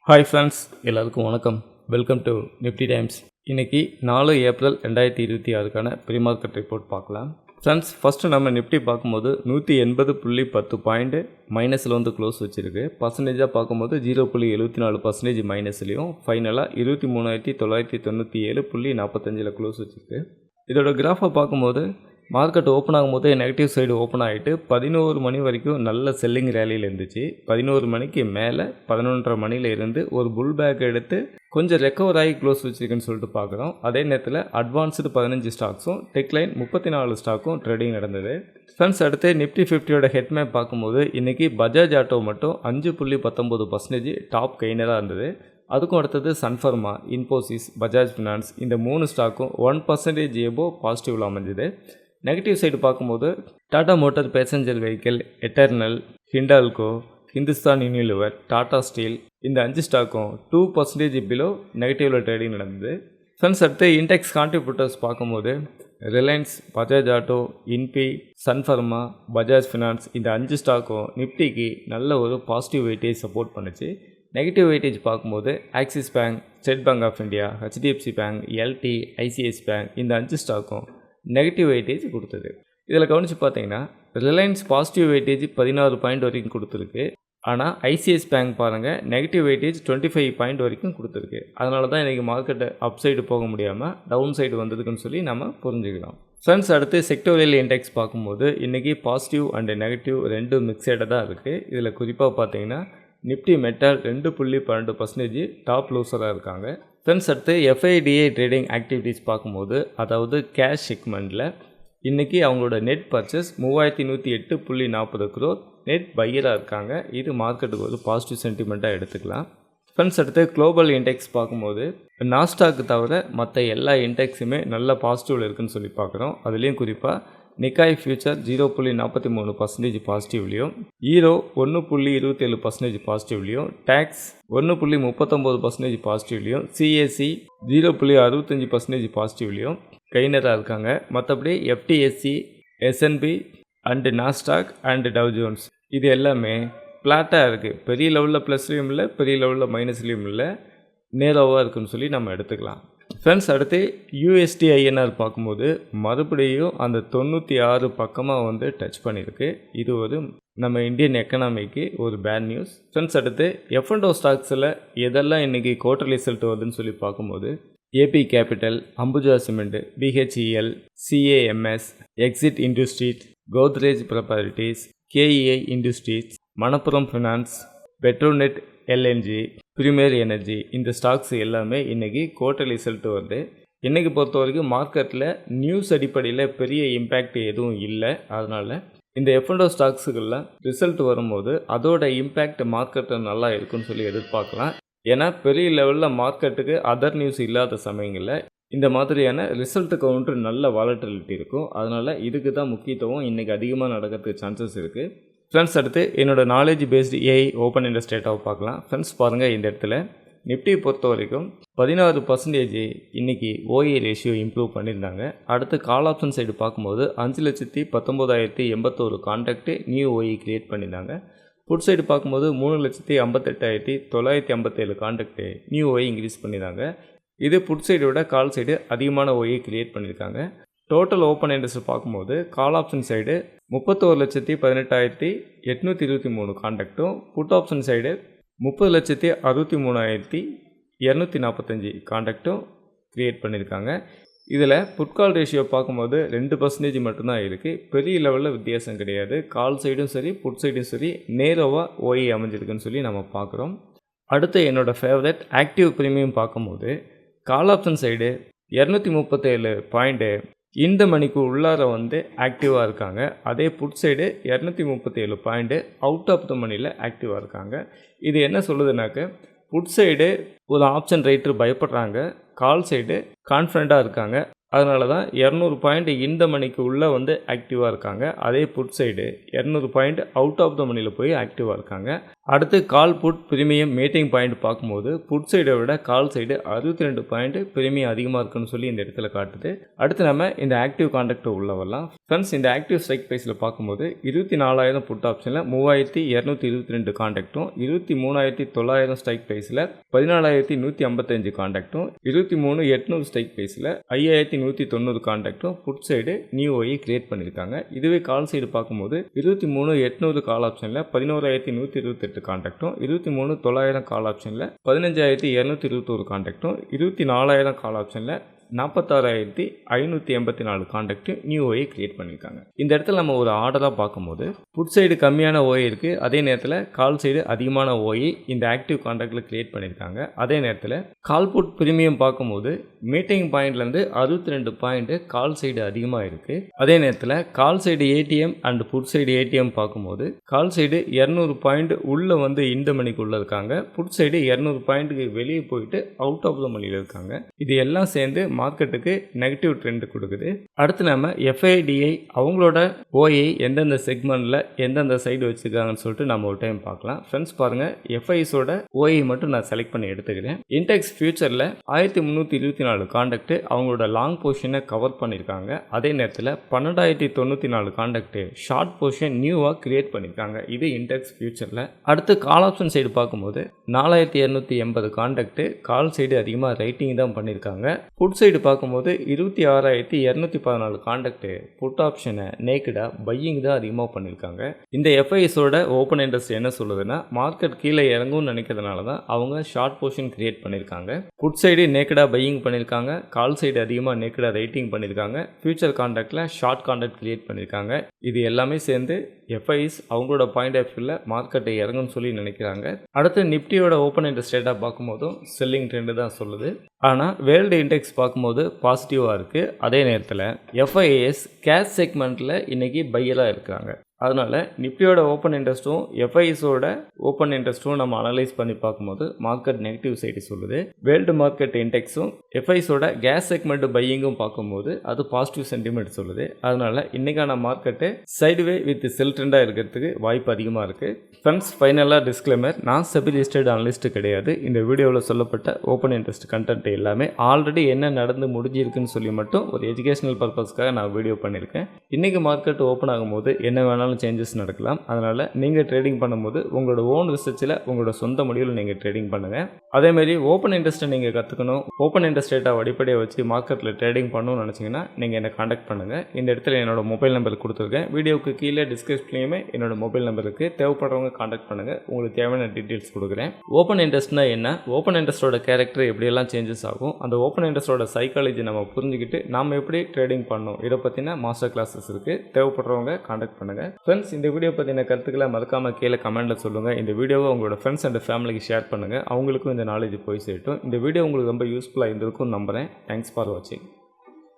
Hi friends, எல்லாருக்கும் வணக்கம். Welcome to Nifty times. இன்றைக்கி 4 ஏப்ரல் 2026க்கான ப்ரீ மார்க்கெட் ரிப்போர்ட் பார்க்கலாம். ஃப்ரெண்ட்ஸ், ஃபஸ்ட்டு நம்ம நிஃப்டி பார்க்கும்போது 180.10 பாயிண்ட் மைனஸில் வந்து க்ளோஸ் வச்சுருக்கு. பர்சன்டேஜாக பார்க்கும்போது 0.74% மைனஸ்லையும் ஃபைனலாக 23,997.45 க்ளோஸ் வச்சுருக்கு. இதோட கிராஃபை பார்க்கும்போது மார்க்கெட் ஓப்பன் ஆகும்போது நெகட்டிவ் சைடு ஓப்பன் ஆகிட்டு 11 மணி வரைக்கும் நல்ல செல்லிங் ரேலியில் இருந்துச்சு. 11 மணிக்கு மேலே 11:30 மணியில் இருந்து ஒரு புல் பேக் எடுத்து கொஞ்சம் ரெக்கவர் ஆகி க்ளோஸ் வச்சுருக்குன்னு சொல்லிட்டு பார்க்குறோம். அதே நேரத்தில் அட்வான்ஸ்டு 15 ஸ்டாக்ஸும் டெக்லைன் 34 ஸ்டாக்கும் ட்ரேடிங் நடந்தது. ஃப்ரெண்ட்ஸ், அடுத்து நிஃப்டி 50யோட ஹெட் மேப் பார்க்கும்போது இன்றைக்கி பஜாஜ் ஆட்டோ மட்டும் 5.19% டாப் கெய்னராக இருந்தது. அதுக்கும் அடுத்தது சன்ஃபர்மா, இன்ஃபோசிஸ், பஜாஜ் ஃபினான்ஸ் இந்த 3 ஸ்டாக்கும் 1% எபோ பாசிட்டிவில் அமைஞ்சுது. நெகட்டிவ் சைடு பார்க்கும்போது Tata motor passenger vehicle, Eternal, Hindalco, Hindustan Unilever, Tata steel இந்த 5 ஸ்டாக்கும் 2% பிலோ நெகட்டிவில் ட்ரேடிங் நடந்தது. ஃப்ரெண்ட்ஸ், அடுத்து இண்டெக்ஸ் கான்ட்ரிபியூட்டர்ஸ் பார்க்கும்போது Reliance, Bajaj auto, Infy, Sun Pharma, Bajaj finance இந்த 5 ஸ்டாக்கும் நிஃப்டிக்கு நல்ல ஒரு பாசிட்டிவ் வெயிட்டேஜ் சப்போர்ட் பண்ணுச்சு. நெகட்டிவ் வெயிட்டேஜ் பார்க்கும்போது Axis bank, State Bank of India, HDFC bank, LT, ICICI bank இந்த 5 ஸ்டாக்கும் நெகட்டிவ் வெயிட்டேஜ் கொடுத்தது. இதில் கவனித்து பார்த்தீங்கன்னா ரிலையன்ஸ் பாசிட்டிவ் வெயிட்டேஜ் 16 பாயிண்ட் வரைக்கும் கொடுத்துருக்கு. ஆனால் ஐசிஐசி பேங்க் பாருங்கள் நெகட்டிவ் வெயிட்டேஜ் 25 பாயிண்ட் வரைக்கும் கொடுத்துருக்கு. அதனால தான் இன்றைக்கி மார்க்கெட்டை அப் சைடு போக முடியாமல் டவுன் சைடு வந்ததுக்குன்னு சொல்லி நம்ம புரிஞ்சுக்கலாம். ஃப்ரெண்ட்ஸ், அடுத்து செக்டோரியல் இண்டெக்ஸ் பார்க்கும்போது இன்றைக்கி பாசிட்டிவ் அண்டு நெகட்டிவ் ரெண்டும் மிக்சடாக தான் இருக்குது. இதில் குறிப்பாக பார்த்தீங்கன்னா நிஃப்டி மெட்டால் 2.12% டாப் லூசராக இருக்காங்க. ஃப்ரெண்ட்ஸ், அடுத்து எஃப்ஐடிஏ ட்ரேடிங் ஆக்டிவிட்டீஸ் பார்க்கும்போது அதாவது கேஷ் செக்மெண்ட்டில் இன்றைக்கி அவங்களோட நெட் பர்ச்சேஸ் 3108.40 crore நெட் பையராக இருக்காங்க. இது மார்க்கெட்டுக்கு ஒரு பாசிட்டிவ் சென்டிமெண்ட்டாக எடுத்துக்கலாம். ஃப்ரெண்ட்ஸ், அடுத்து குளோபல் இண்டெக்ஸ் பார்க்கும்போது நாஸ்டாக்கு தவிர மற்ற எல்லா இண்டெக்ஸுமே நல்ல பாசிட்டிவில் இருக்குதுன்னு சொல்லி பார்க்குறோம். அதுலேயும் குறிப்பாக நிக்காய் ஃபியூச்சர் 0.43% பாசிட்டிவ்லையும், ஈரோ 1.27% பாசிட்டிவ்லையும், டேக்ஸ் 1.39% பாசிட்டிவ்லையும், சிஏசி 0.65% பாசிட்டிவ்லையும் கெய்னராக இருக்காங்க. மற்றபடி FTSC, SNP and Nasdaq and tau Jones இது எல்லாமே ஃப்ளாட்டாக இருக்குது. பெரிய லெவலில் ப்ளஸ்லையும் இல்லை, பெரிய லெவலில் மைனஸ்லையும் இல்லை, நேரோவாக இருக்குன்னு சொல்லி நம்ம எடுத்துக்கலாம். ஃப்ரெண்ட்ஸ், அடுத்து யூஎஸ்டி ஐஎன்ஆர் பார்க்கும்போது மறுபடியும் அந்த 96 பக்கமாக வந்து டச் பண்ணியிருக்கு. இது ஒரு நம்ம இந்தியன் எக்கனாமிக்கு ஒரு பேட் நியூஸ். ஃப்ரெண்ட்ஸ், அடுத்து எஃப்என்டோ ஸ்டாக்ஸில் எதெல்லாம் இன்றைக்கி குவார்ட்டர் ரிசல்ட் வருதுன்னு சொல்லி பார்க்கும்போது AB Capital, Ambuja cement, BHEL, CAMS, Exide Industries, Godrej Properties, KEI Industries, Manappuram Finance, Petronet LNG, Premier Energy இந்த ஸ்டாக்ஸ் எல்லாமே இன்றைக்கி குவார்ட்டர் ரிசல்ட் வருது. இன்றைக்கி பொறுத்த வரைக்கும் மார்க்கெட்டில் நியூஸ் அடிப்படையில் பெரிய இம்பேக்ட் எதுவும் இல்லை. அதனால் இந்த எஃப்என்டோ ஸ்டாக்ஸுகளில் ரிசல்ட் வரும்போது அதோட இம்பேக்ட் மார்க்கெட்டில் நல்லா இருக்குன்னு சொல்லி எதிர்பார்க்கலாம். ஏன்னா பெரிய லெவலில் மார்க்கெட்டுக்கு அதர் நியூஸ் இல்லாத சமயங்களில் இந்த மாதிரியான ரிசல்ட் கவுண்டர் நல்ல வாலட்டிலிட்டி இருக்கும். அதனால் இதுக்கு தான் முக்கியத்துவம் இன்றைக்கி அதிகமாக நடக்கிறதுக்கு சான்சஸ் இருக்குது. ஃப்ரெண்ட்ஸ், அடுத்து என்னோட knowledge based AI open interest டேட்டாவை பார்க்கலாம். ஃப்ரெண்ட்ஸ், பாருங்கள் இந்த இடத்துல நிஃப்டி பொறுத்த வரைக்கும் 16% இன்றைக்கி ஓஏ ரேஷியோ இம்ப்ரூவ் பண்ணியிருந்தாங்க. அடுத்து கால் ஆப்ஷன் சைடு பார்க்கும்போது 5,19,081 கான்டாக்ட் நியூ ஓஏ க்ரியேட் பண்ணியிருந்தாங்க. புட் சைடு பார்க்கும்போது 3,58,957 கான்டாக்ட் நியூ ஓஏ இன்க்ரீஸ் பண்ணியிருந்தாங்க. இது புட் சைடோட கால் சைடு அதிகமான ஓஏ க்ரியேட் பண்ணியிருக்காங்க. டோட்டல் ஓப்பன் இன்ட்ரெஸ்ட் பார்க்கும்போது கால் ஆப்ஷன் சைடு 31,18,823 கான்டாக்டும், புட் ஆப்ஷன் சைடு 30,63,245 கான்டாக்டும் க்ரியேட் பண்ணியிருக்காங்க. இதில் புட்கால் ரேஷியோ பார்க்கும்போது 2% மட்டும்தான் இருக்குது. பெரிய லெவலில் வித்தியாசம் கிடையாது. கால் சைடும் சரி, புட் சைடும் சரி நேரோவாக ஓஏ அமைஞ்சிருக்குன்னு சொல்லி நம்ம பார்க்குறோம். அடுத்து என்னோடய ஃபேவரட் ஆக்டிவ் ப்ரீமியம் பார்க்கும்போது கால் ஆப்ஷன் சைடு 237 பாயிண்ட்டு இந்த மணிக்கு உள்ளார வந்து ஆக்டிவாக இருக்காங்க. அதே put side 237 point out of the மணியில் ஆக்டிவாக இருக்காங்க. இது என்ன சொல்லுதுனாக்க புட் சைடு ஒரு ஆப்ஷன் ரைட்டர் பயப்படுறாங்க, கால் சைடு கான்ஃபிடண்ட்டாக இருக்காங்க. அதனால தான் 200 பாயிண்ட் இந்த மணிக்கு உள்ளே வந்து ஆக்டிவாக இருக்காங்க. அதே put side 200 point out of the மணியில் போய் ஆக்டிவாக இருக்காங்க. அடுத்து call put premium meeting point பார்க்கும்போது புட் சைடை விட கால் சைடு 62 பாயிண்ட் பிரீமியம் அதிகமாக இருக்குன்னு சொல்லி இந்த இடத்துல காட்டுது. அடுத்து நம்ம இந்த ஆக்டிவ் கான்ட்ராக்ட் உள்ள வரலாம். ஃப்ரெண்ட்ஸ், இந்த ஆக்டிவ் ஸ்ட்ரைக் ப்ரைஸில் பார்க்கும்போது 24,000 புட் ஆப்ஷனில் 3,222 கான்ட்ராக்டும், 23,900 ஸ்ட்ரைக் ப்ரைஸில் 14,155 கான்ட்ராக்டும், 23,800 ஸ்ட்ரைக் ப்ரைஸில் 5,190 கான்ட்ராக்டும் put side new OI create பண்ணியிருக்காங்க. இதுவே கால் சைடு பார்க்கும்போது 23,800 கால் ஆப்ஷனில் 11,128 கான்ட்ராக்டும், 23,900 கால் ஆப்ஷனில் 15,221 கான்ட்ராக்டும், 24,000 கால் ஆப்ஷனில் 46,584 கான்ட்ராக்ட் நியூ OI கிரியேட் பண்ணியிருக்காங்க. இந்த இடத்துல நம்ம ஒரு ஆர்டராக பார்க்கும்போது புட் சைடு கம்மியான OI இருக்குது, அதே நேரத்தில் கால் சைடு அதிகமான OI இந்த ஆக்டிவ் கான்ட்ராக்டில் கிரியேட் பண்ணியிருக்காங்க. அதே நேரத்தில் கால் புட் பிரீமியம் பார்க்கும்போது மீட்டிங் பாயிண்ட்லேருந்து 62 பாயிண்ட் கால் சைடு அதிகமாக இருக்குது. அதே நேரத்தில் call side ATM and put side ATM பார்க்கும்போது கால் சைடு 200 பாயிண்ட் உள்ளே வந்து இந்த மணிக்குள்ளே இருக்காங்க, புட் சைடு 200 பாயிண்ட்டுக்கு வெளியே போயிட்டு அவுட் ஆஃப் த மணியில் இருக்காங்க. இது எல்லாம் சேர்ந்து மார்க்கெட்டுக்கு நெகட்டிவ் ட்ரெண்ட் கொடுக்குது. அடுத்து நம்ம FIDI அவங்களோட OI எந்தெந்த செக்மெண்ட்டில் எந்தெந்த சைடு வச்சுருக்காங்கன்னு சொல்லிட்டு நம்ம ஒரு டைம் பார்க்கலாம். ஃப்ரெண்ட்ஸ் பாருங்கள், FISோட OI மட்டும் நான் செலக்ட் பண்ணி எடுத்துக்கிறேன். இன்டெக்ஸ் ஃபியூச்சரில் 1324 கான்ட்ராக்ட் அவங்களோட லாங் பொசிஷனை கவர் பண்ணியிருக்காங்க. அதே நேரத்தில் 12,094 கான்ட்ராக்ட் ஷார்ட் பொசிஷன் நியூவாக கிரியேட் பண்ணியிருக்காங்க. இது இன்டெக்ஸ் ஃபியூச்சரில். அடுத்து கால் ஆப்ஷன் சைடு பார்க்கும்போது 4,280 கான்ட்ராக்ட் கால் சைடு அதிகமாக ரைட்டிங் தான் பண்ணியிருக்காங்க. புட் சைடு பார்க்கும்போது 26,214 கான்ட்ராக்ட் புட் ஆப்ஷனை நேக்கடா பையிங் தான் அதிகமாக பண்ணியிருக்காங்க. இந்த FISோட ஓப்பன் இன்ட்ரெஸ்ட் என்ன சொல்லுதுன்னா, மார்க்கெட் கீழே இறங்கும்னு நினைக்கிறதுனால தான் அவங்க ஷார்ட் பொசிஷன் கிரியேட் பண்ணியிருக்காங்க. புட் சைடு நேக்கடா பையிங் பண்ணியிருக்காங்க, கால் சைடு அதிகமாக நேக்கடா ரைட்டிங் பண்ணியிருக்காங்க, ஃபியூச்சர் கான்ட்ராக்டில் ஷார்ட் கான்ட்ராக்ட் கிரியேட் பண்ணியிருக்காங்க. இது எல்லாமே சேர்ந்து FIS அவங்களோட பாயிண்ட் ஆஃப் வியூவில் மார்க்கெட்டை இறங்கும்னு சொல்லி நினைக்கிறாங்க. அடுத்து நிப்டியோட ஓப்பன் இன்ட்ரெஸ்ட் டேட்டா பார்க்கும்போதும் செல்லிங் ட்ரெண்டு தான் சொல்லுது. ஆனால் வேர்ல்டு இண்டெக்ஸ் பார்க்கும்போது பாசிட்டிவாக இருக்குது. அதே நேரத்தில் FIS கேஷ் செக்மெண்ட்டில் இன்றைக்கி பையராக இருக்காங்க. அதனால் நிப்டியோட ஓப்பன் இன்ட்ரெஸ்ட்டும் FISோட ஓப்பன் இன்ட்ரெஸ்ட்டும் நம்ம அனலைஸ் பண்ணி பார்க்கும்போது மார்க்கெட் நெகட்டிவ் சைடு சொல்லுது. வேர்ல்டு மார்க்கெட் இண்டெக்ஸும் FISோட கேஸ் செக்மெண்ட் பையிங்கும் பார்க்கும்போது அது பாசிட்டிவ் சென்டிமெண்ட் சொல்லுது. அதனால் இன்றைக்கான மார்க்கெட்டு சைடுவே வித் செல் ட்ரெண்டாக இருக்கிறதுக்கு வாய்ப்பு அதிகமாக இருக்குது. ஃப்ரெண்ட்ஸ், ஃபைனலாக டிஸ்க்ளைமர், நான் செபி லிஸ்டட் அனலிஸ்ட் கிடையாது. இந்த வீடியோவில் சொல்லப்பட்ட ஓப்பன் இன்ட்ரெஸ்ட் கண்டென்ட் எல்லாமே ஆல்ரெடி என்ன நடந்து முடிஞ்சிருக்குன்னு சொல்லி மட்டும் ஒரு எஜுகேஷனல் பர்பஸ்க்காக நான் வீடியோ பண்ணியிருக்கேன். இன்றைக்கி மார்க்கெட் ஓப்பன் ஆகும்போது என்ன வேணாலும் சேஞ்சஸ் நடக்கலாம். அதனால் நீங்கள் ட்ரேடிங் பண்ணும்போது உங்களோட ஓன் ரிசர்ச்சில் உங்களோட சொந்த முடிவில் நீங்கள் ட்ரேடிங் பண்ணுங்கள். அதேமாதிரி ஓப்பன் இன்ட்ரெஸ்ட்டை நீங்கள் கற்றுக்கணும், ஓப்பன் இன்ட்ரெஸ்ட் ரேட்டை அடிப்படையாக வச்சு மார்க்கெட்டில் ட்ரேடிங் பண்ணணும்னு நினச்சிங்கன்னா நீங்கள் என்னை காண்டாக்ட் பண்ணுங்கள். இந்த இடத்துல என்னோட மொபைல் நம்பர் கொடுத்துருக்கேன். வீடியோக்கு கீழே டிஸ்கிரிப்ஷன்லையுமே என்னோட மொபைல் நம்பருக்கு தேவைப்படுறவங்க காண்டாக்ட் பண்ணுங்கள். உங்களுக்கு தேவையான டீட்டெயில்ஸ் கொடுக்குறேன். ஓப்பன் இன்ட்ரெஸ்ட்னா என்ன, ஓப்பன் இன்ட்ரெஸ்ட்டோட கேரக்டர் எப்படியெல்லாம் சேஞ்சஸ் ஆகும், அந்த ஓப்பன் இன்ட்ரெஸ்ட்டோட சைக்காலஜி நம்ம புரிஞ்சுக்கிட்டு நாம் எப்படி ட்ரேடிங் பண்ணணும், இதை பற்றின மாஸ்டர் கிளாஸஸ் இருக்குது. தேவைப்படுறவங்க காண்டாக்ட் பண்ணுங்கள். ஃப்ரெண்ட்ஸ், இந்த வீடியோ பற்றின கருத்துக்களை மறக்காமல் கீழே கமெண்ட்டில் சொல்லுங்கள். இந்த வீடியோவை உங்களோட ஃப்ரெண்ட்ஸ் அண்ட் ஃபேமிலிக்கு ஷேர் பண்ணுங்கள். அவங்களுக்கும் இந்த நாலேஜ் போய் சேரட்டும். இந்த வீடியோ உங்களுக்கு ரொம்ப யூஸ்ஃபுல்லாக இருந்திருக்கும் நம்புகிறேன். தேங்க்ஸ் ஃபார் வாட்சிங்.